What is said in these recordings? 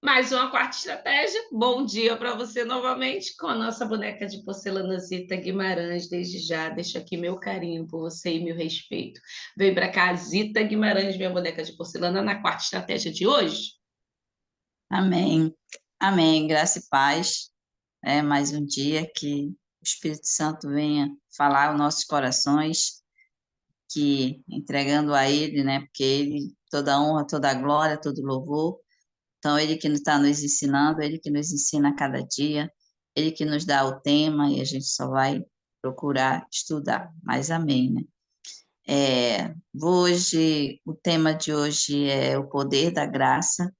Mais uma quarta estratégia. Bom dia para você novamente com a nossa boneca de porcelana Zita Guimarães. Desde já, deixo aqui meu carinho por você e meu respeito. Vem para cá, Zita Guimarães, minha boneca de porcelana, na quarta estratégia de hoje. Amém. Amém. Graça e paz. É mais um dia que o Espírito Santo venha falar aos nossos corações, que entregando a Ele, né? Porque Ele, toda a honra, toda a glória, todo o louvor. Então, Ele que está nos ensinando, Ele que nos ensina a cada dia, Ele que nos dá o tema e a gente só vai procurar estudar. Mas amém, né? Hoje, o tema de hoje é o poder da graça.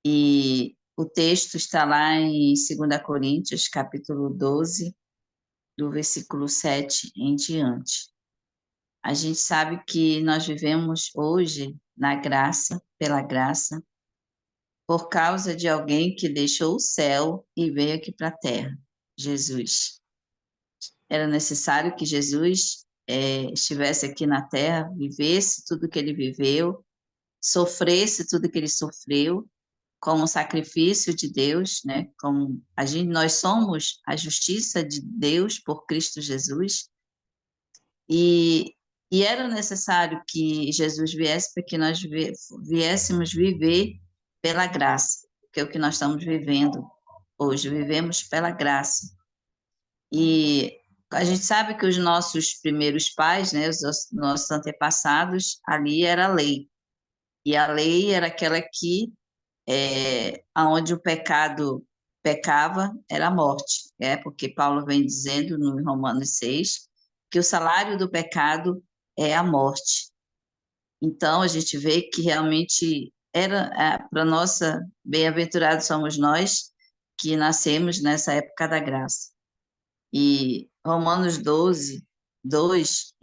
E o texto está lá em 2 Coríntios, capítulo 12, do versículo 7 em diante. A gente sabe que nós vivemos hoje na graça, pela graça, por causa de alguém que deixou o céu e veio aqui para a terra, Jesus. Era necessário que Jesus estivesse aqui na terra, vivesse tudo que ele viveu, sofresse tudo que ele sofreu, como sacrifício de Deus, né? Como nós somos a justiça de Deus por Cristo Jesus, e, e era necessário que Jesus viesse para que nós viéssemos viver pela graça, que é o que nós estamos vivendo hoje, vivemos pela graça. E a gente sabe que os nossos primeiros pais, né, os nossos antepassados, ali era a lei, e a lei era aquela que aonde o pecado pecava era a morte, porque Paulo vem dizendo no Romanos 6 que o salário do pecado é a morte. Então a gente vê que realmente era para nossa bem-aventurados somos nós que nascemos nessa época da graça. E Romanos 12, 12,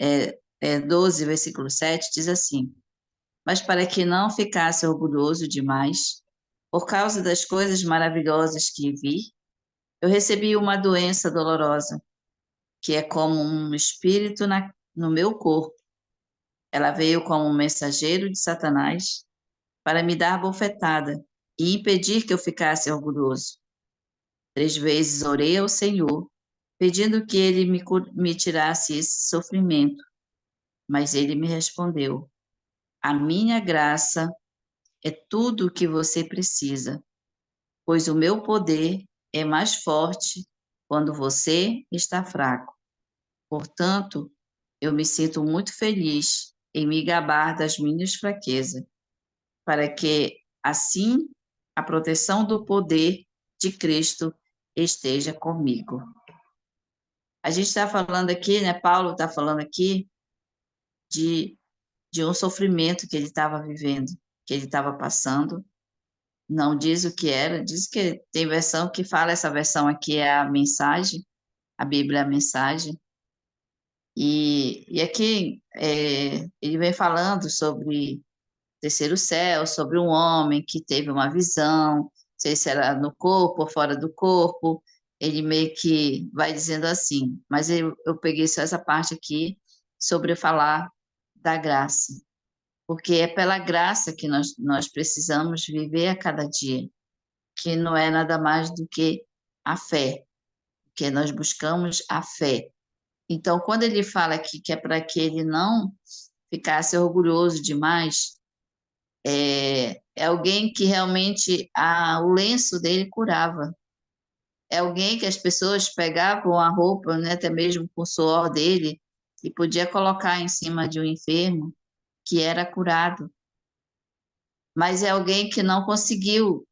versículo 7 diz assim: mas para que não ficasse orgulhoso demais, por causa das coisas maravilhosas que vi, eu recebi uma doença dolorosa, que é como um espírito no meu corpo. Ela veio como um mensageiro de Satanás para me dar bofetada e impedir que eu ficasse orgulhoso. 3 vezes orei ao Senhor, pedindo que ele me tirasse esse sofrimento, mas ele me respondeu: a minha graça é tudo o que você precisa, pois o meu poder é mais forte quando você está fraco. Portanto, eu me sinto muito feliz em me gabar das minhas fraquezas, para que, assim, a proteção do poder de Cristo esteja comigo. A gente está falando aqui, né? Paulo está falando aqui de, de um sofrimento que ele estava vivendo, que ele estava passando. Não diz o que era, diz que tem versão que fala, essa versão aqui é a mensagem, a Bíblia é a mensagem, e aqui ele vem falando sobre o terceiro céu, sobre um homem que teve uma visão, não sei se era no corpo ou fora do corpo, ele meio que vai dizendo assim, mas eu peguei só essa parte aqui sobre falar da graça, porque é pela graça que nós precisamos viver a cada dia, que não é nada mais do que a fé, que nós buscamos a fé. Então, quando ele fala aqui que é para que ele não ficasse orgulhoso demais, é alguém que realmente o lenço dele curava. É alguém que as pessoas pegavam a roupa, né, até mesmo com o suor dele, e podia colocar em cima de um enfermo que era curado. Mas é alguém que não conseguiu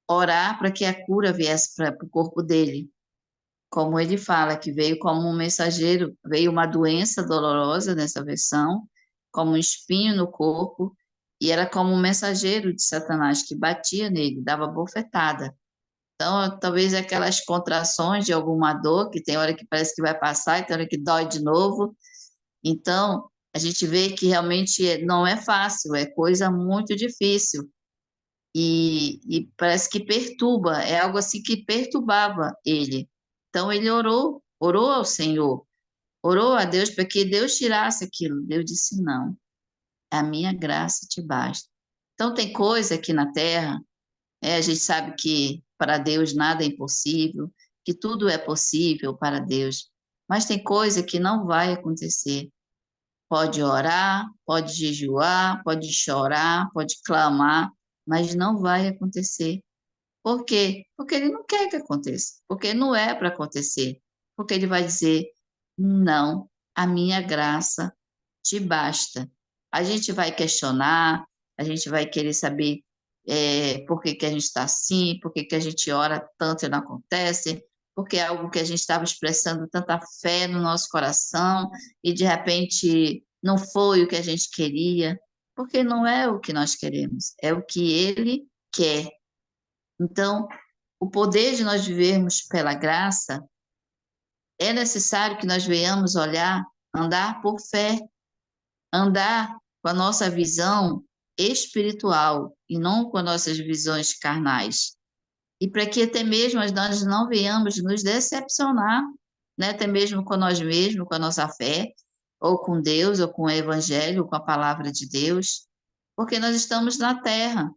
orar para que a cura viesse para o corpo dele. Como ele fala, que veio como um mensageiro, veio uma doença dolorosa nessa versão, como um espinho no corpo, e era como um mensageiro de Satanás que batia nele, dava bofetada. Então, talvez aquelas contrações de alguma dor, que tem hora que parece que vai passar e tem hora que dói de novo. Então, a gente vê que realmente não é fácil, é coisa muito difícil. E parece que perturba, é algo assim que perturbava ele. Então ele orou ao Senhor, orou a Deus para que Deus tirasse aquilo. Deus disse: não, a minha graça te basta. Então, tem coisa aqui na Terra, a gente sabe que para Deus nada é impossível, que tudo é possível para Deus, mas tem coisa que não vai acontecer. Pode orar, pode jejuar, pode chorar, pode clamar, mas não vai acontecer. Por quê? Porque ele não quer que aconteça, porque não é para acontecer, porque ele vai dizer: não, a minha graça te basta. A gente vai questionar, a gente vai querer saber por que que a gente está assim, por que que a gente ora tanto e não acontece, porque é algo que a gente estava expressando tanta fé no nosso coração e de repente não foi o que a gente queria, porque não é o que nós queremos, é o que ele quer. Então, o poder de nós vivermos pela graça, é necessário que nós venhamos olhar, andar por fé, andar com a nossa visão espiritual e não com as nossas visões carnais. E para que até mesmo nós não venhamos nos decepcionar, né? Até mesmo com nós mesmos, com a nossa fé, ou com Deus, ou com o Evangelho, ou com a palavra de Deus, porque nós estamos na terra.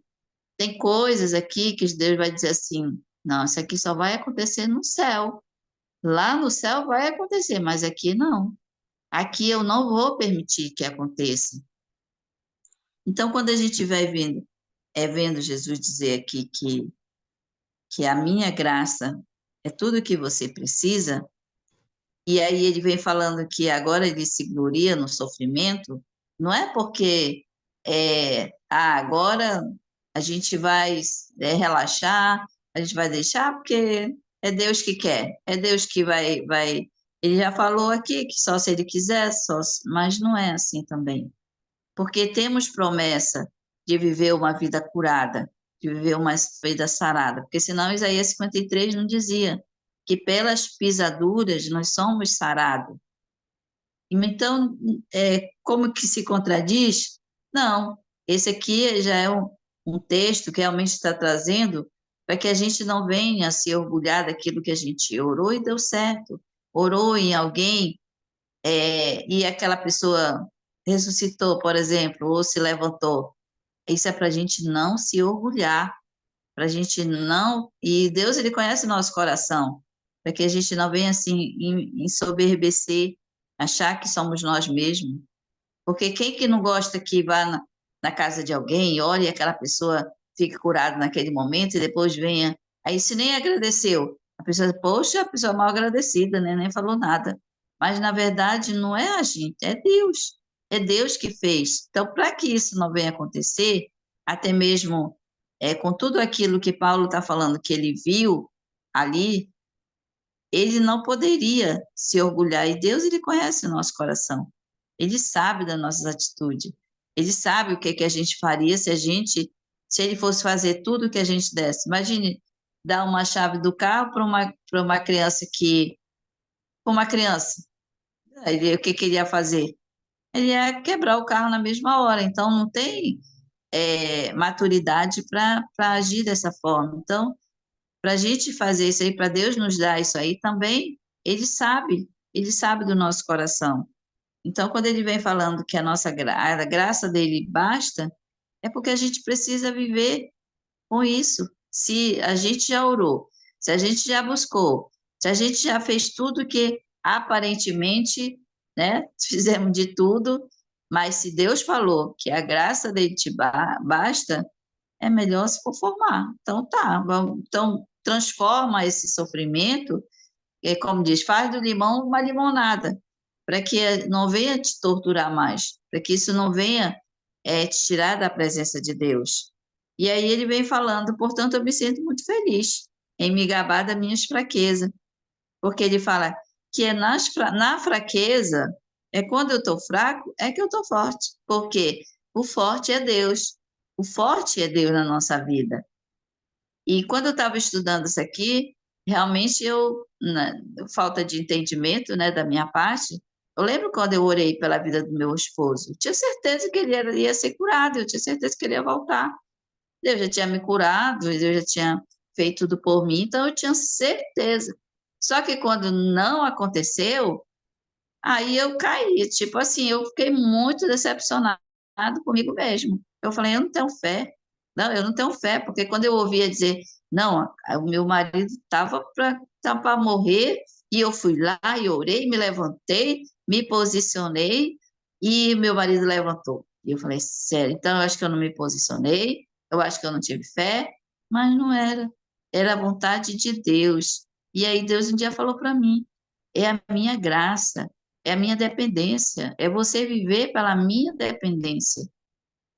Tem coisas aqui que Deus vai dizer assim: não, isso aqui só vai acontecer no céu. Lá no céu vai acontecer, mas aqui não. Aqui eu não vou permitir que aconteça. Então, quando a gente vai vendo Jesus dizer aqui que a minha graça é tudo o que você precisa, e aí ele vem falando que agora ele se gloria no sofrimento, não é porque agora a gente vai relaxar, a gente vai deixar, porque é Deus que quer, é Deus que vai. Ele já falou aqui que só se ele quiser, mas não é assim também. Porque temos promessa de viver uma vida curada, de viver uma vida sarada, porque senão Isaías 53 não dizia que pelas pisaduras nós somos sarados. Então, como que se contradiz? Não, esse aqui já é um texto que realmente está trazendo para que a gente não venha se orgulhar daquilo que a gente orou e deu certo. Orou em alguém e aquela pessoa ressuscitou, por exemplo, ou se levantou. Isso é para a gente não se orgulhar, para a gente não. E Deus, ele conhece o nosso coração, para que a gente não venha assim ensoberbecer, achar que somos nós mesmos. Porque quem que não gosta que vá na casa de alguém e olhe e aquela pessoa fique curada naquele momento e depois venha. Aí se nem agradeceu. A pessoa, poxa, a pessoa mal agradecida, né? Nem falou nada. Mas na verdade não é a gente, é Deus. É Deus que fez. Então, para que isso não venha acontecer, até mesmo com tudo aquilo que Paulo está falando, que ele viu ali, ele não poderia se orgulhar. E Deus, ele conhece o nosso coração. Ele sabe das nossas atitudes. Ele sabe o que que a gente faria se ele fosse fazer tudo o que a gente desse. Imagine dar uma chave do carro para uma criança para uma criança. O que que ele ia fazer? Ele ia quebrar o carro na mesma hora. Então, não tem maturidade para agir dessa forma. Então, para a gente fazer isso aí, para Deus nos dar isso aí também, Ele sabe do nosso coração. Então, quando ele vem falando que a graça dele basta, é porque a gente precisa viver com isso. Se a gente já orou, se a gente já buscou, se a gente já fez tudo que aparentemente, né, fizemos de tudo, mas se Deus falou que a graça dele te basta, é melhor se conformar. Então tá, então transforma esse sofrimento, como diz, faz do limão uma limonada, para que não venha te torturar mais, para que isso não venha te tirar da presença de Deus. E aí ele vem falando, portanto, eu me sinto muito feliz em me gabar das minhas fraquezas, porque ele fala que na fraqueza, quando eu estou fraco, é que eu estou forte, porque o forte é Deus, o forte é Deus na nossa vida. E quando eu estava estudando isso aqui, realmente falta de entendimento, né, da minha parte, eu lembro quando eu orei pela vida do meu esposo, eu tinha certeza que ele ia ser curado, eu tinha certeza que ele ia voltar. Deus já tinha me curado, Deus já tinha feito tudo por mim, então eu tinha certeza. Só que quando não aconteceu, aí eu caí, tipo assim, eu fiquei muito decepcionado comigo mesmo. Eu falei, eu não tenho fé, Não, eu não tenho fé, porque quando eu ouvia dizer, não, o meu marido estava para morrer, e eu fui lá e orei, me levantei, me posicionei, e meu marido levantou. E eu falei, sério, então eu acho que eu não me posicionei, eu acho que eu não tive fé, mas não era. Era a vontade de Deus. E aí Deus um dia falou para mim, é a minha graça, é a minha dependência, é você viver pela minha dependência.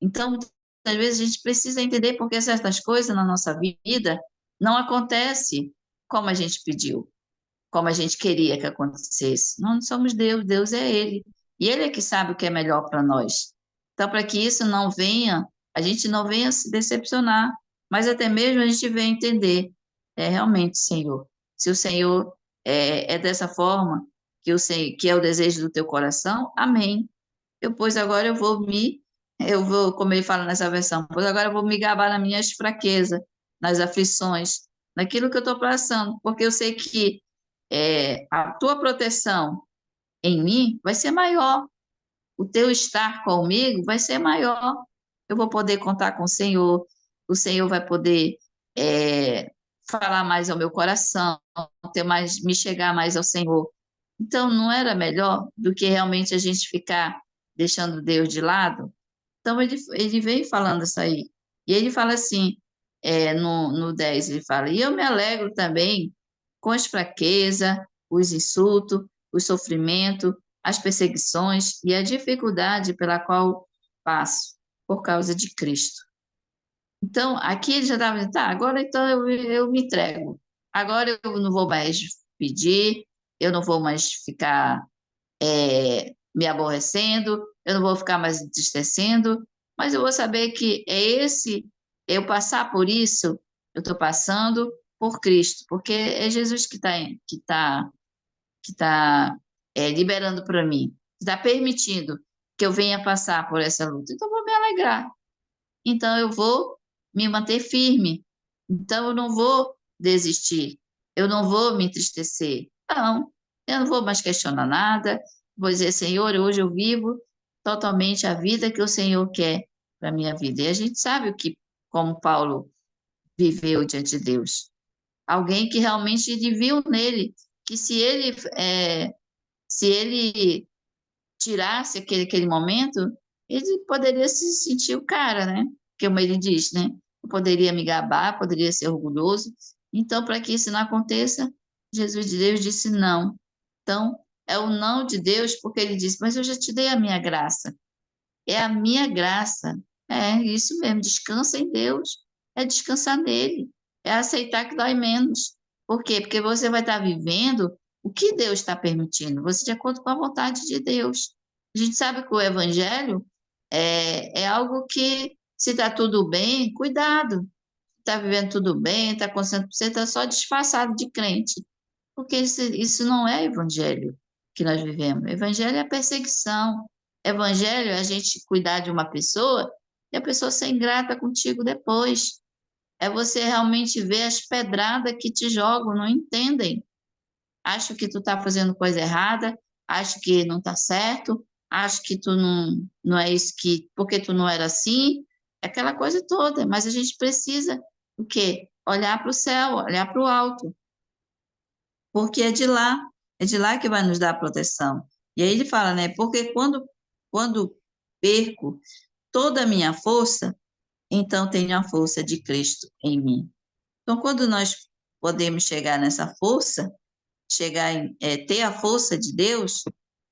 Então, muitas vezes a gente precisa entender porque certas coisas na nossa vida não acontecem como a gente pediu, como a gente queria que acontecesse. Nós não somos Deus, Deus é Ele. E Ele é que sabe o que é melhor para nós. Então, para que isso não venha, a gente não venha se decepcionar, mas até mesmo a gente venha entender, é realmente, Senhor, se o Senhor é dessa forma, que é o desejo do teu coração, amém. Pois agora eu vou, como ele fala nessa versão, pois agora eu vou me gabar nas minhas fraquezas, nas aflições, naquilo que eu estou passando, porque eu sei que a tua proteção em mim vai ser maior, o teu estar comigo vai ser maior. Eu vou poder contar com o Senhor vai poder é, falar mais ao meu coração, me chegar mais ao Senhor. Então, não era melhor do que realmente a gente ficar deixando Deus de lado? Então, ele vem falando isso aí. E ele fala assim, no 10 ele fala, e eu me alegro também com as fraquezas, os insultos, o sofrimento, as perseguições e a dificuldade pela qual passo por causa de Cristo. Então, aqui ele já estava dizendo, tá, agora então eu me entrego. Agora eu não vou mais pedir, eu não vou mais ficar me aborrecendo, eu não vou ficar mais entristecendo, mas eu vou saber que eu passar por isso, eu estou passando por Cristo, porque é Jesus que tá liberando para mim, que está permitindo que eu venha passar por essa luta. Então, eu vou me alegrar. Então, eu vou me manter firme. Então, eu não vou desistir. Eu não vou me entristecer. Não, eu não vou mais questionar nada. Vou dizer, Senhor, hoje eu vivo totalmente a vida que o Senhor quer para a minha vida. E a gente sabe como Paulo viveu diante de Deus. Alguém que realmente ele viu nele que se ele tirasse aquele momento, ele poderia se sentir o cara, né? Como ele diz, né? Eu poderia me gabar, poderia ser orgulhoso. Então, para que isso não aconteça, Jesus de Deus disse não. Então, é o não de Deus, porque ele disse, mas eu já te dei a minha graça. É a minha graça. É isso mesmo, descansa em Deus. É descansar nele. É aceitar que dói menos. Por quê? Porque você vai estar vivendo o que Deus está permitindo, você de acordo com a vontade de Deus. A gente sabe que o Evangelho é algo que, se está tudo bem, cuidado. Está vivendo tudo bem, está acontecendo, você está só disfarçado de crente. Porque isso não é evangelho que nós vivemos. Evangelho é a perseguição. Evangelho é a gente cuidar de uma pessoa e a pessoa ser ingrata contigo depois. É você realmente ver as pedradas que te jogam, não entendem. Acho que tu está fazendo coisa errada, acho que não está certo, acho que tu não é isso que, porque tu não era assim, aquela coisa toda. Mas a gente precisa o quê? Olhar para o céu, olhar para o alto, porque é de lá que vai nos dar a proteção. E aí ele fala, né? Porque quando perco toda a minha força, então tenho a força de Cristo em mim. Então, quando nós podemos chegar nessa força, ter a força de Deus,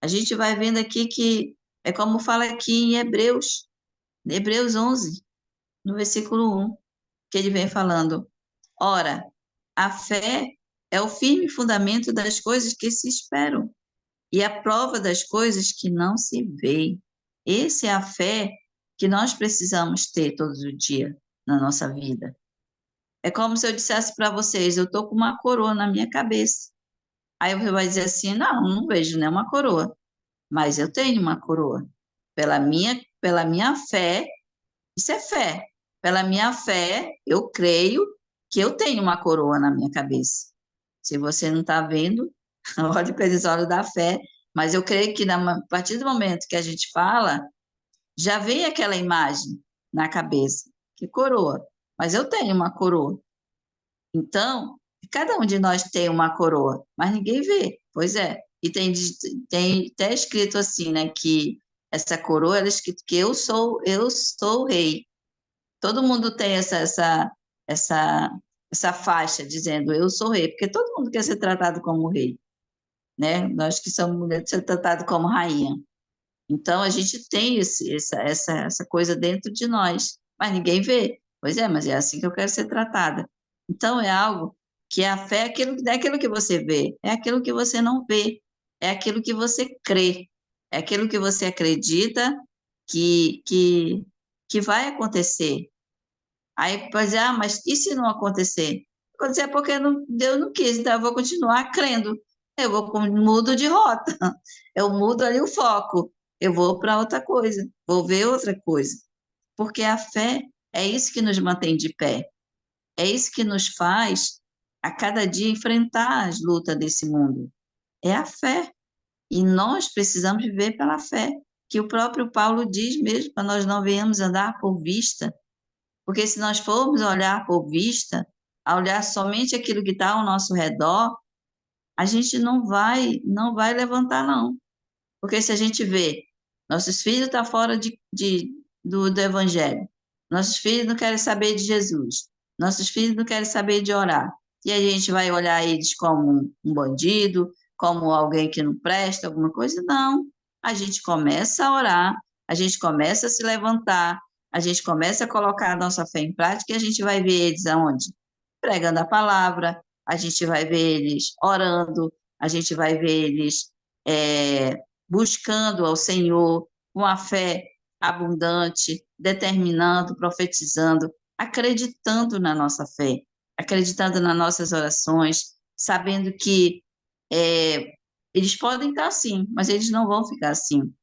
a gente vai vendo aqui que é como fala aqui em Hebreus 11, no versículo 1, que ele vem falando, ora, a fé é o firme fundamento das coisas que se esperam e a prova das coisas que não se veem. Essa é a fé que nós precisamos ter todos os dias na nossa vida. É como se eu dissesse para vocês, eu estou com uma coroa na minha cabeça. Aí você vai dizer assim, não vejo nenhuma coroa, mas eu tenho uma coroa. Pela minha fé, isso é fé. Pela minha fé, eu creio que eu tenho uma coroa na minha cabeça. Se você não está vendo, olhe para eles olhos da fé, mas eu creio que a partir do momento que a gente fala, já vem aquela imagem na cabeça, que coroa, mas eu tenho uma coroa. Então, cada um de nós tem uma coroa, mas ninguém vê. Pois é. E tem até escrito assim, né, que essa coroa, ela é escrito que eu sou o rei. Todo mundo tem essa, essa faixa dizendo eu sou rei, porque todo mundo quer ser tratado como rei, né? Nós que somos mulheres, ser tratado como rainha. Então, a gente tem essa coisa dentro de nós, mas ninguém vê. Pois é, mas é assim que eu quero ser tratada. Então, é algo que a fé não é aquilo que você vê, é aquilo que você não vê, é aquilo que você crê, é aquilo que você acredita que, que, que vai acontecer. Aí, pois é, mas e se não acontecer? Acontecer porque Deus não quis, então eu vou continuar crendo. Mudo de rota, eu mudo ali o foco, eu vou para outra coisa, vou ver outra coisa. Porque a fé é isso que nos mantém de pé, é isso que nos faz a cada dia enfrentar as lutas desse mundo. É a fé. E nós precisamos viver pela fé, que o próprio Paulo diz mesmo, para nós não venhamos andar por vista, porque se nós formos olhar por vista, a olhar somente aquilo que está ao nosso redor, a gente não vai levantar, não. Porque se a gente vê, nossos filhos estão fora do evangelho, nossos filhos não querem saber de Jesus, nossos filhos não querem saber de orar, e a gente vai olhar eles como um bandido, como alguém que não presta, alguma coisa? Não. A gente começa a orar, a gente começa a se levantar, a gente começa a colocar a nossa fé em prática e a gente vai ver eles aonde? Pregando a palavra, a gente vai ver eles orando, a gente vai ver eles buscando ao Senhor com a fé abundante, determinando, profetizando, acreditando na nossa fé, acreditando nas nossas orações, sabendo que é, eles podem estar assim, mas eles não vão ficar assim.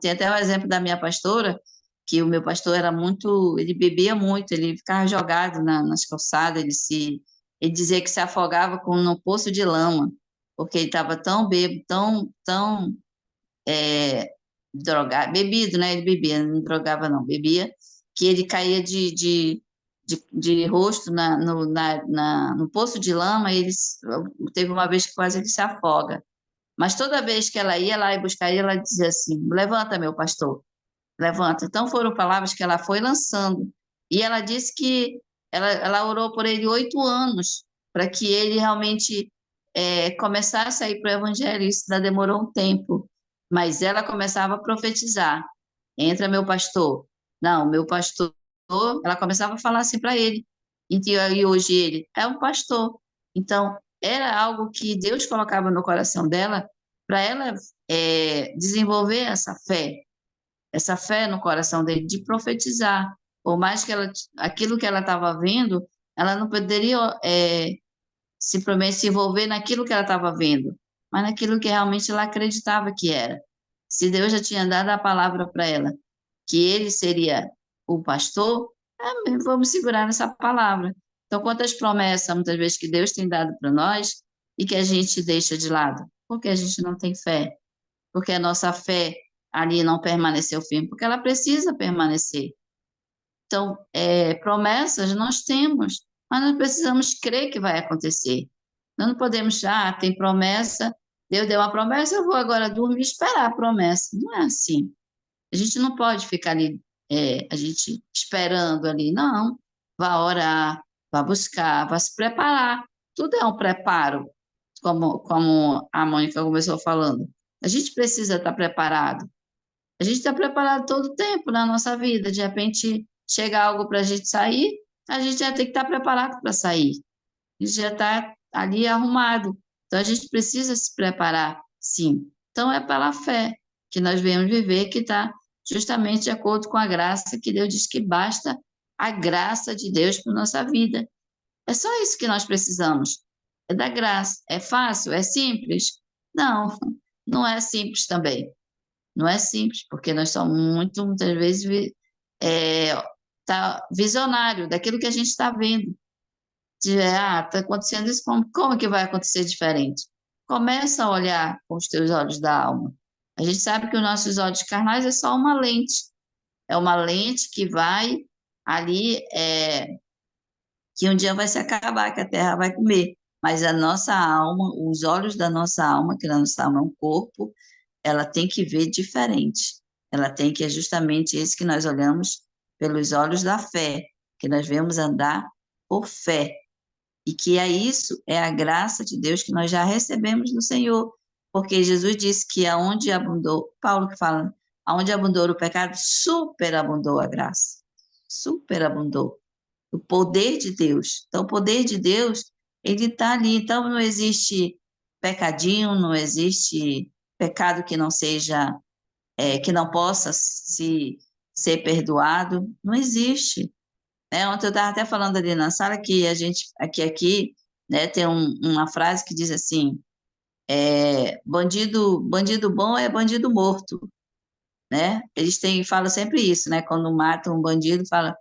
Tem até o exemplo da minha pastora, que o meu pastor era muito, ele bebia muito, ele ficava jogado nas calçadas, ele dizia que se afogava no poço de lama, porque ele estava tão bêbado, tão drogado, bebido, né? Ele bebia, não drogava não, bebia, que ele caía de rosto no poço de lama, e teve uma vez que quase ele se afoga. Mas toda vez que ela ia lá e buscaria, ela dizia assim: levanta, meu pastor, levanta. Então foram palavras que ela foi lançando. E ela disse que ela orou por ele 8 anos, para que ele realmente começasse a ir para o evangelho. Isso ainda demorou um tempo. Mas ela começava a profetizar: entra, meu pastor. Não, meu pastor. Ela começava a falar assim para ele. E hoje ele é um pastor. Então, era algo que Deus colocava no coração dela para ela desenvolver essa fé no coração dele de profetizar. Por mais que aquilo que ela estava vendo, ela não poderia simplesmente se envolver naquilo que ela estava vendo, mas naquilo que realmente ela acreditava que era. Se Deus já tinha dado a palavra para ela, que ele seria o pastor, vamos segurar nessa palavra. Então, quantas promessas, muitas vezes, que Deus tem dado para nós e que a gente deixa de lado? Porque a gente não tem fé, porque a nossa fé ali não permaneceu firme, porque ela precisa permanecer. Então, promessas nós temos, mas nós precisamos crer que vai acontecer. Nós não podemos, tem promessa, Deus deu uma promessa, eu vou agora dormir e esperar a promessa. Não é assim. A gente não pode ficar ali, a gente esperando ali, não. Vá orar, vá buscar, vá se preparar. Tudo é um preparo, como a Mônica começou falando. A gente precisa estar preparado. A gente está preparado todo o tempo na nossa vida. De repente, chega algo para a gente sair, a gente já tem que estar preparado para sair. A gente já está ali arrumado. Então, a gente precisa se preparar, sim. Então, é pela fé que nós viemos viver, que está justamente de acordo com a graça que Deus diz que basta a graça de Deus para nossa vida. É só isso que nós precisamos. É da graça. É fácil? É simples? Não, não é simples também. Não é simples, porque nós somos muitas vezes, visionário daquilo que a gente está vendo. Está acontecendo isso, como que vai acontecer diferente? Começa a olhar com os teus olhos da alma. A gente sabe que os nossos olhos carnais é só uma lente. É uma lente que vai ali que um dia vai se acabar, que a terra vai comer. Mas a nossa alma, os olhos da nossa alma, que a nossa alma é um corpo, ela tem que ver diferente. Ela tem que, é justamente isso que nós olhamos pelos olhos da fé, que nós vemos andar por fé. E que é isso, é a graça de Deus que nós já recebemos do Senhor. Porque Jesus disse que aonde abundou, Paulo que fala, aonde abundou o pecado, superabundou a graça. Superabundou o poder de Deus. Então, o poder de Deus, ele está ali. Então, não existe pecadinho, não existe pecado que não seja, que não possa ser perdoado. Não existe. Né? Ontem eu estava até falando ali na sala que a gente, aqui, né, tem uma frase que diz assim, bandido bom é bandido morto, né? Eles falam sempre isso, né? Quando matam um bandido, fala,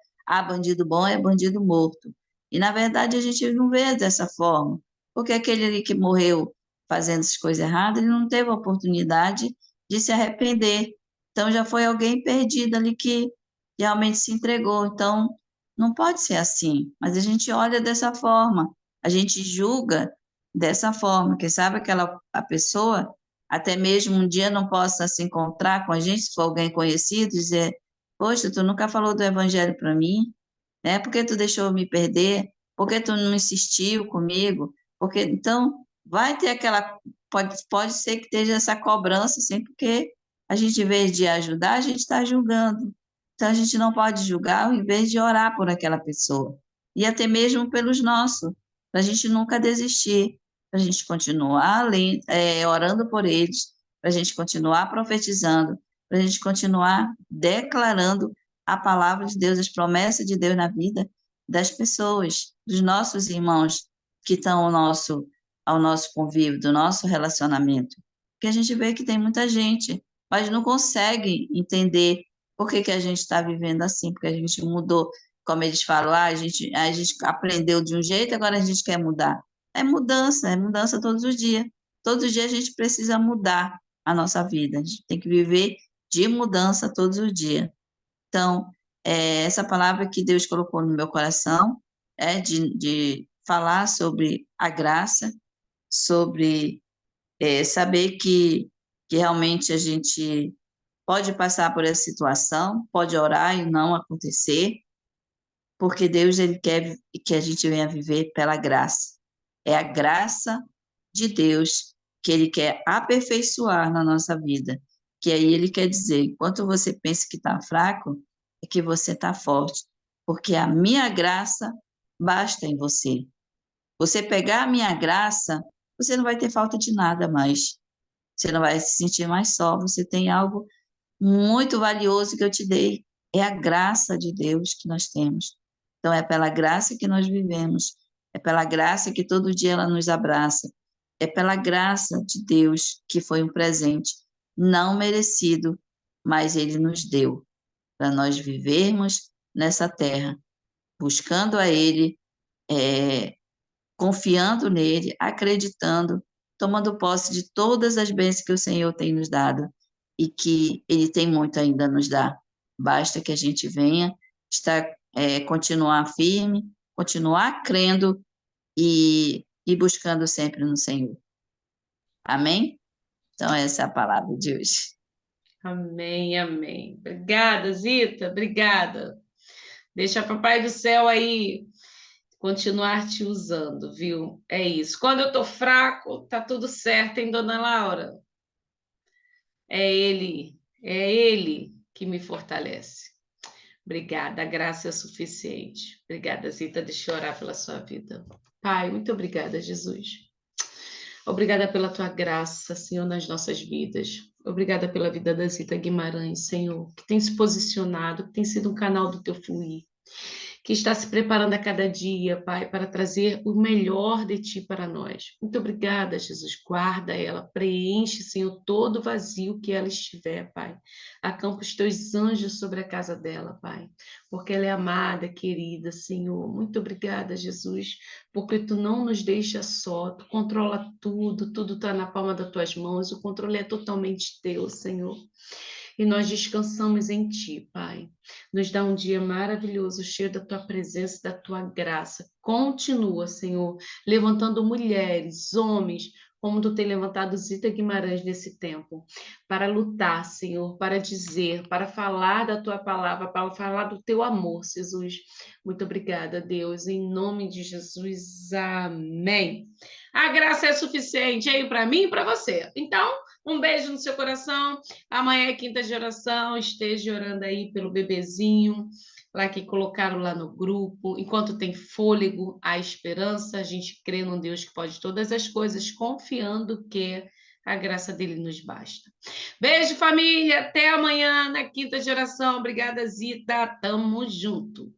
bandido bom é bandido morto. E, na verdade, a gente não vê dessa forma, porque aquele ali que morreu fazendo essas coisas erradas, ele não teve a oportunidade de se arrepender. Então, já foi alguém perdido ali que realmente se entregou. Então, não pode ser assim, mas a gente olha dessa forma, a gente julga dessa forma, que sabe a pessoa até mesmo um dia não possa se encontrar com a gente, se for alguém conhecido, dizer, poxa, tu nunca falou do evangelho para mim, né? Por que tu deixou eu me perder? Por que tu não insistiu comigo? Porque então vai ter aquela pode ser que esteja essa cobrança, assim, porque a gente, em vez de ajudar, a gente está julgando. Então a gente não pode julgar em vez de orar por aquela pessoa. E até mesmo pelos nossos, para a gente nunca desistir, para a gente continuar orando por eles, para a gente continuar profetizando, para a gente continuar declarando a palavra de Deus, as promessas de Deus na vida das pessoas, dos nossos irmãos que estão ao nosso convívio, do nosso relacionamento. Porque a gente vê que tem muita gente, mas não consegue entender por que a gente está vivendo assim, porque a gente mudou, como eles falam, a gente aprendeu de um jeito, agora a gente quer mudar. É mudança todos os dias. Todos os dias a gente precisa mudar a nossa vida, a gente tem que viver de mudança todos os dias. Então, essa palavra que Deus colocou no meu coração é de falar sobre a graça, sobre saber que realmente a gente pode passar por essa situação, pode orar e não acontecer, porque Deus ele quer que a gente venha viver pela graça. É a graça de Deus que ele quer aperfeiçoar na nossa vida. Que aí ele quer dizer, enquanto você pensa que está fraco, é que você está forte, porque a minha graça basta em você. Você pegar a minha graça, você não vai ter falta de nada mais. Você não vai se sentir mais só, você tem algo muito valioso que eu te dei. É a graça de Deus que nós temos. Então, é pela graça que nós vivemos, é pela graça que todo dia ela nos abraça, é pela graça de Deus que foi um presente não merecido, mas Ele nos deu para nós vivermos nessa terra, buscando a Ele, é, confiando nele, acreditando, tomando posse de todas as bênçãos que o Senhor tem nos dado e que Ele tem muito ainda a nos dar. Basta que a gente venha, continuar firme, continuar crendo e buscando sempre no Senhor. Amém? Então, essa é a palavra de hoje. Amém, amém. Obrigada, Zita, obrigada. Deixa o Papai do Céu aí continuar te usando, viu? É isso. Quando eu tô fraco, tá tudo certo, hein, dona Laura? É Ele que me fortalece. Obrigada, a graça é suficiente. Obrigada, Zita, deixa eu orar pela sua vida. Pai, muito obrigada, Jesus. Obrigada pela tua graça, Senhor, nas nossas vidas. Obrigada pela vida da Zita Guimarães, Senhor, que tem se posicionado, que tem sido um canal do teu fluir, que está se preparando a cada dia, Pai, para trazer o melhor de Ti para nós. Muito obrigada, Jesus. Guarda ela, preenche, Senhor, todo o vazio que ela estiver, Pai. Acampa os Teus anjos sobre a casa dela, Pai, porque ela é amada, querida, Senhor. Muito obrigada, Jesus, porque Tu não nos deixa só, Tu controla tudo, tudo está na palma das Tuas mãos, o controle é totalmente Teu, Senhor. e nós descansamos em Ti, Pai. Nos dá um dia maravilhoso, cheio da Tua presença, da Tua graça. Continua, Senhor, levantando mulheres, homens, como Tu tem levantado Zita Guimarães nesse tempo, para lutar, Senhor, para dizer, para falar da Tua palavra, para falar do Teu amor, Jesus. Muito obrigada, Deus, em nome de Jesus. Amém. A graça é suficiente aí para mim e para você. Então, um beijo no seu coração. Amanhã é quinta de oração. Esteja orando aí pelo bebezinho, lá que colocaram lá no grupo. Enquanto tem fôlego, há esperança. A gente crê num Deus que pode todas as coisas, confiando que a graça dele nos basta. Beijo, família. Até amanhã na quinta de oração. Obrigada, Zita. Tamo junto.